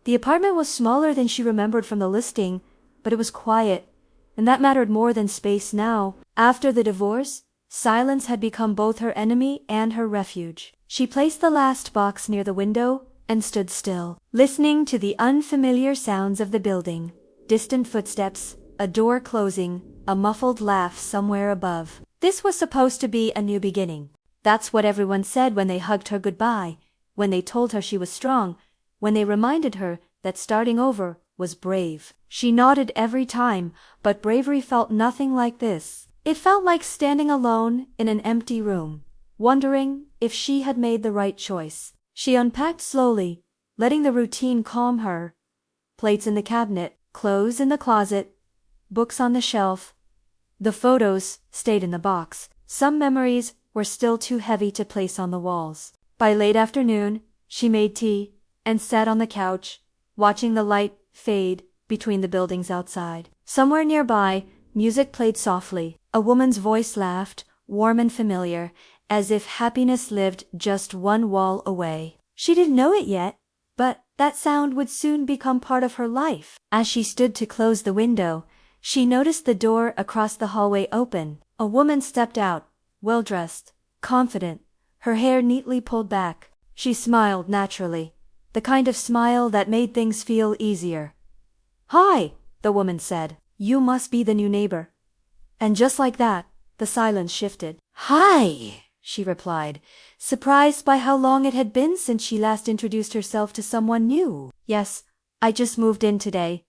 The apartment was smaller than she remembered from the listing, but it was quiet, and that mattered more than space now. After the divorce, silence had become both her enemy and her refuge. She placed the last box near the window and stood still, listening to the unfamiliar sounds of the building. Distant footsteps, a door closing, a muffled laugh somewhere above. This was supposed to be a new beginning. That's what everyone said when they hugged her goodbye, when they told her she was strong, when they reminded her that starting over was brave. She nodded every time, but bravery felt nothing like this. It felt like standing alone in an empty room, wondering if she had made the right choice. She unpacked slowly, letting the routine calm her. Plates in the cabinet, clothes in the closet, books on the shelf. The photos stayed in the box. Some memories were still too heavy to place on the walls. By late afternoon, she made tea and sat on the couch, watching the light fade between the buildings outside. Somewhere nearby, music played softly. A woman's voice laughed, warm and familiar, as if happiness lived just one wall away. She didn't know it yet, but that sound would soon become part of her life. As she stood to close the window, she noticed the door across the hallway open. A woman stepped out, well-dressed, confident, her hair neatly pulled back. She smiled naturally, the kind of smile that made things feel easier. "Hi," the woman said. "You must be the new neighbor." And just like that, the silence shifted. "Hi," she replied, surprised by how long it had been since she last introduced herself to someone new. "Yes, I just moved in today."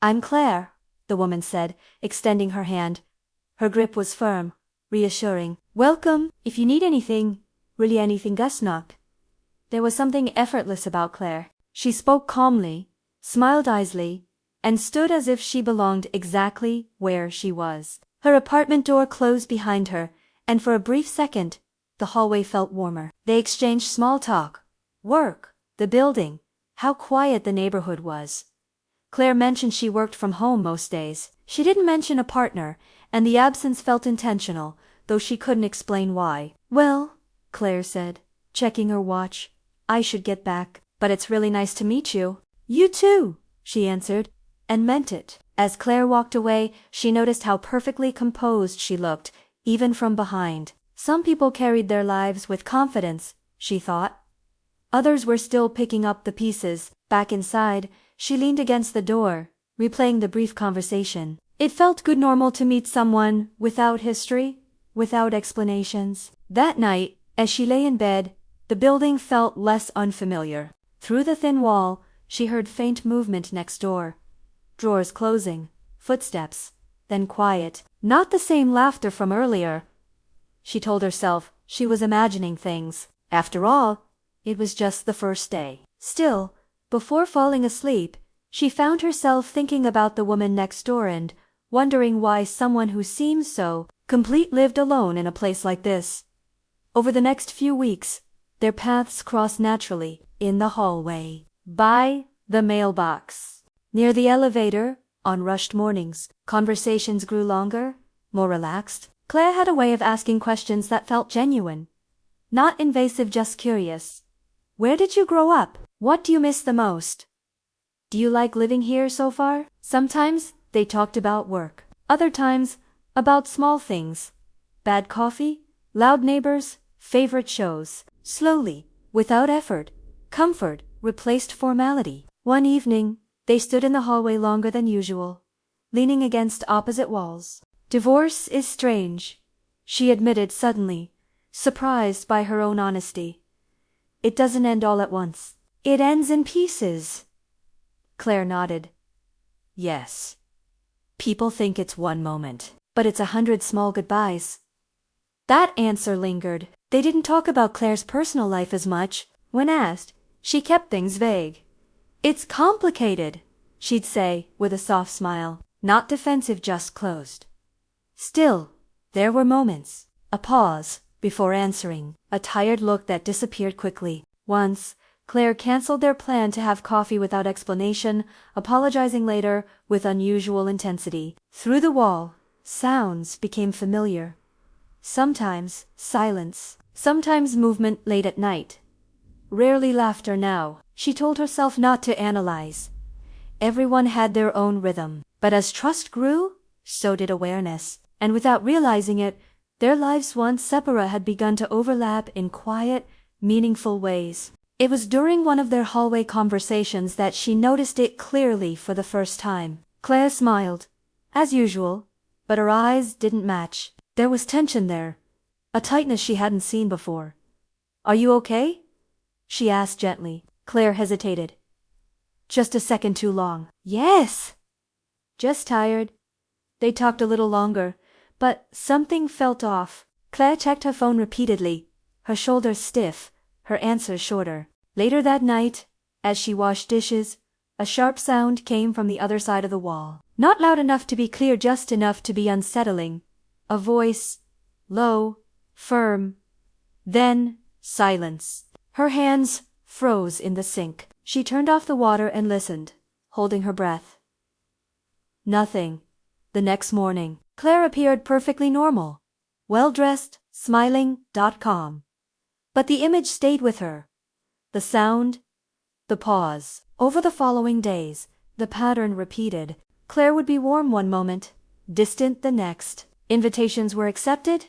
"I'm Claire," the woman said, extending her hand. Her grip was firm, reassuring. "Welcome. If you need anything, really anything, just knock." There was something effortless about Claire. She spoke calmly, smiled easily, and stood as if she belonged exactly where she was. Her apartment door closed behind her, and for a brief second, the hallway felt warmer. They exchanged small talk. Work, the building, how quiet the neighborhood was. Claire mentioned she worked from home most days. She didn't mention a partner, and the absence felt intentional, though she couldn't explain why. "Well," Claire said, checking her watch, "I should get back, but it's really nice to meet you." "You too," she answered, and meant it. As Claire walked away, she noticed how perfectly composed she looked, even from behind. Some people carried their lives with confidence, she thought. Others were still picking up the pieces. Back inside, she leaned against the door, replaying the brief conversation. It felt good normal to meet someone without history, without explanations. That night, as she lay in bed, the building felt less unfamiliar. Through the thin wall, she heard faint movement next door. Drawers closing, footsteps, then quiet. Not the same laughter from earlier. She told herself she was imagining things. After all, it was just the first day. Still, before falling asleep, she found herself thinking about the woman next door and wondering why someone who seemed so complete lived alone in a place like this. Over the next few weeks, their paths crossed naturally in the hallway. By the mailbox. Near the elevator, on rushed mornings, conversations grew longer, more relaxed. Claire had a way of asking questions that felt genuine. Not invasive, just curious. "Where did you grow up? What do you miss the most? Do you like living here so far?" Sometimes they talked about work. Other times, about small things. Bad coffee, loud neighbors, favorite shows. Slowly, without effort, comfort replaced formality. One evening, they stood in the hallway longer than usual, leaning against opposite walls. "Divorce is strange," she admitted suddenly, surprised by her own honesty. "It doesn't end all at once. It ends in pieces." Claire nodded. "Yes. People think it's one moment, but it's 100 small goodbyes." That answer lingered. They didn't talk about Claire's personal life as much. When asked, she kept things vague. "It's complicated," she'd say, with a soft smile. Not defensive, just closed. Still, there were moments. A pause before answering. A tired look that disappeared quickly. Once, Claire canceled their plan to have coffee without explanation, apologizing later with unusual intensity. Through the wall, sounds became familiar. Sometimes silence, sometimes movement late at night. rarely laughter now. She told herself not to analyze. Everyone had their own rhythm. But as trust grew, so did awareness. And without realizing it, their lives once separate had begun to overlap in quiet, meaningful ways. It was during one of their hallway conversations that she noticed it clearly for the first time. Claire smiled, as usual, but her eyes didn't match. There was tension there, a tightness she hadn't seen before. "Are you okay?" she asked gently. Claire hesitated. "Just a second too long." "Yes." "Just tired." They talked a little longer, but something felt off. Claire checked her phone repeatedly, her shoulders stiff, her answers shorter. Later that night, as she washed dishes, a sharp sound came from the other side of the wall. Not loud enough to be clear, just enough to be unsettling. A voice, low, firm. Then silence. Her hands froze in the sink. She turned off the water and listened, holding her breath. Nothing. The next morning, Claire appeared perfectly normal, well-dressed, smiling, calm. But the image stayed with her. The sound, the pause. Over the following days, the pattern repeated. Claire would be warm one moment, distant the next. Invitations were accepted,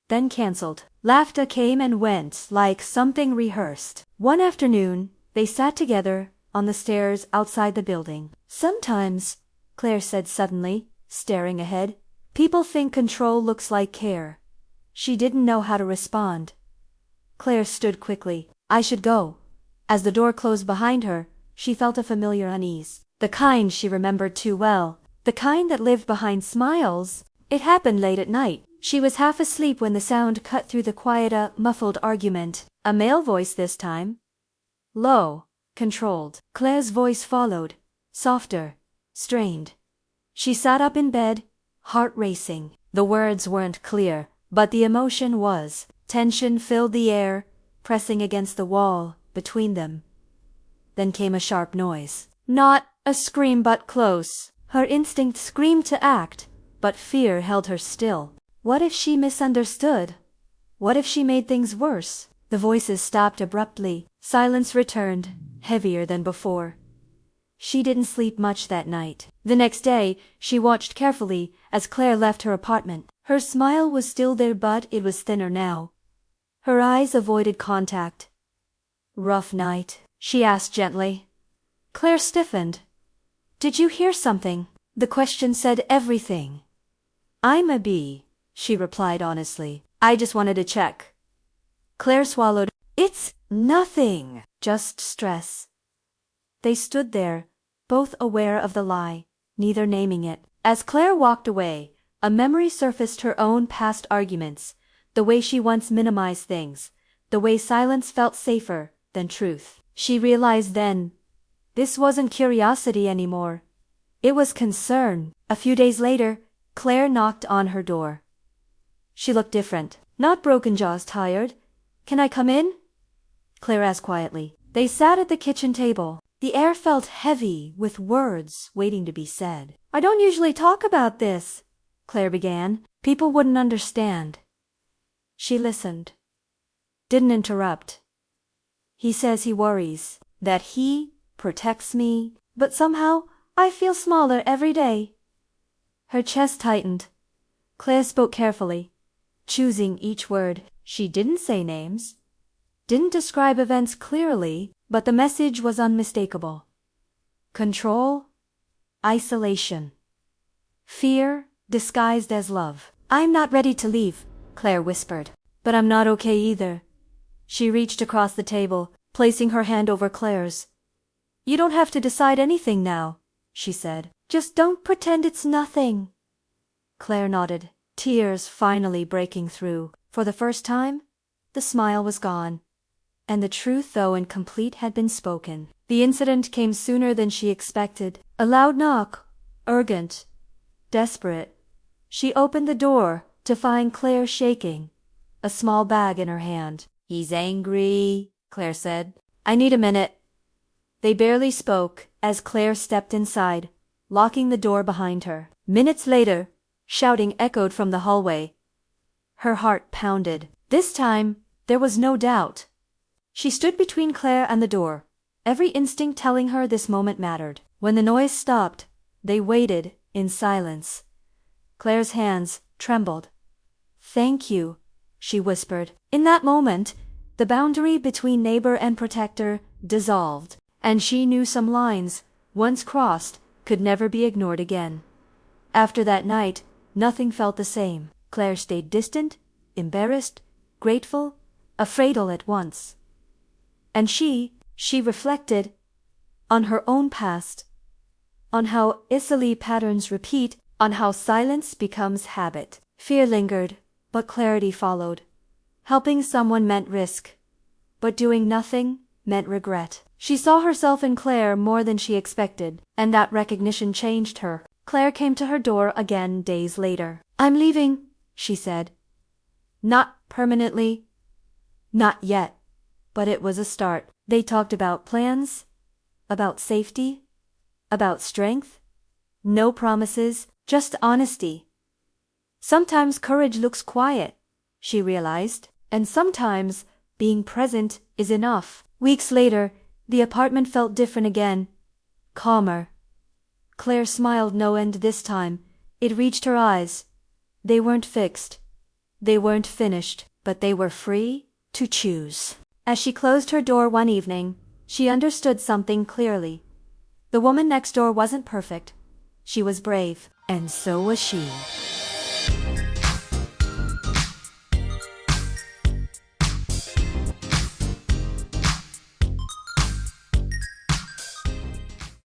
then cancelled. Laughter came and went like something rehearsed. One afternoon, they sat together on the stairs outside the building. "Sometimes," Claire said suddenly, staring ahead, "people think control looks like care." She didn't know how to respond. Claire stood quickly. "I should go." As the door closed behind her, she felt a familiar unease. The kind she remembered too well. The kind that lived behind smiles. It happened late at night. She was half asleep when the sound cut through the quiet, muffled argument. A male voice this time. Low, controlled. Claire's voice followed, softer, strained. She sat up in bed, heart racing. The words weren't clear, but the emotion was. Tension filled the air, pressing against the wall between them. Then came a sharp noise. Not a scream, but close. Her instinct screamed to act, but fear held her still. What if she misunderstood? What if she made things worse? The voices stopped abruptly. Silence returned, heavier than before. She didn't sleep much that night. The next day, she watched carefully as Claire left her apartment. Her smile was still there, but it was thinner now. Her eyes avoided contact. "Rough night?" she asked gently. Claire stiffened. "Did you hear something?" The question said everything. "I'm a bee," she replied honestly. "I just wanted to check." Claire swallowed. "It's nothing, just stress." They stood there, both aware of the lie, neither naming it. As Claire walked away, a memory surfaced, her own past arguments, the way she once minimized things, the way silence felt safer than truth. She realized then, this wasn't curiosity anymore. It was concern. A few days later, Claire knocked on her door. She looked different. Not broken jaws, tired. "Can I come in?" Claire asked quietly. They sat at the kitchen table. The air felt heavy with words waiting to be said. "I don't usually talk about this," Claire began. "People wouldn't understand." She listened. Didn't interrupt. "He says he worries, that he protects me, but somehow I feel smaller every day." Her chest tightened. Claire spoke carefully, choosing each word. She didn't say names, didn't describe events clearly, but the message was unmistakable. Control, isolation, fear disguised as love. "I'm not ready to leave," Claire whispered. "But I'm not okay either." She reached across the table, placing her hand over Claire's. "You don't have to decide anything now," she said. "Just don't pretend it's nothing." Claire nodded, tears finally breaking through. For the first time, the smile was gone, and the truth, though incomplete, had been spoken. The incident came sooner than she expected. A loud knock, urgent, desperate. She opened the door to find Claire shaking, a small bag in her hand. "He's angry," Claire said. "I need a minute." They barely spoke as Claire stepped inside, locking the door behind her. Minutes later, shouting echoed from the hallway. Her heart pounded. This time, there was no doubt. She stood between Claire and the door, every instinct telling her this moment mattered. When the noise stopped, they waited, in silence. Claire's hands trembled. "Thank you," she whispered. In that moment, the boundary between neighbor and protector dissolved, and she knew some lines, once crossed, could never be ignored again. After that night, nothing felt the same. Claire stayed distant, embarrassed, grateful, afraid all at once. And she reflected on her own past, on how easily patterns repeat, on how silence becomes habit. Fear lingered, but clarity followed. Helping someone meant risk, but doing nothing meant regret. She saw herself in Claire more than she expected, and that recognition changed her. Claire came to her door again days later. "I'm leaving," she said. "Not permanently." Not yet, but it was a start. They talked about plans, about safety, about strength. No promises, just honesty. Sometimes courage looks quiet, she realized, and sometimes being present is enough. Weeks later, the apartment felt different again, calmer. Claire smiled no end this time. It reached her eyes. They weren't fixed. They weren't finished, but they were free to choose. As she closed her door one evening, she understood something clearly. The woman next door wasn't perfect. She was brave, and so was she.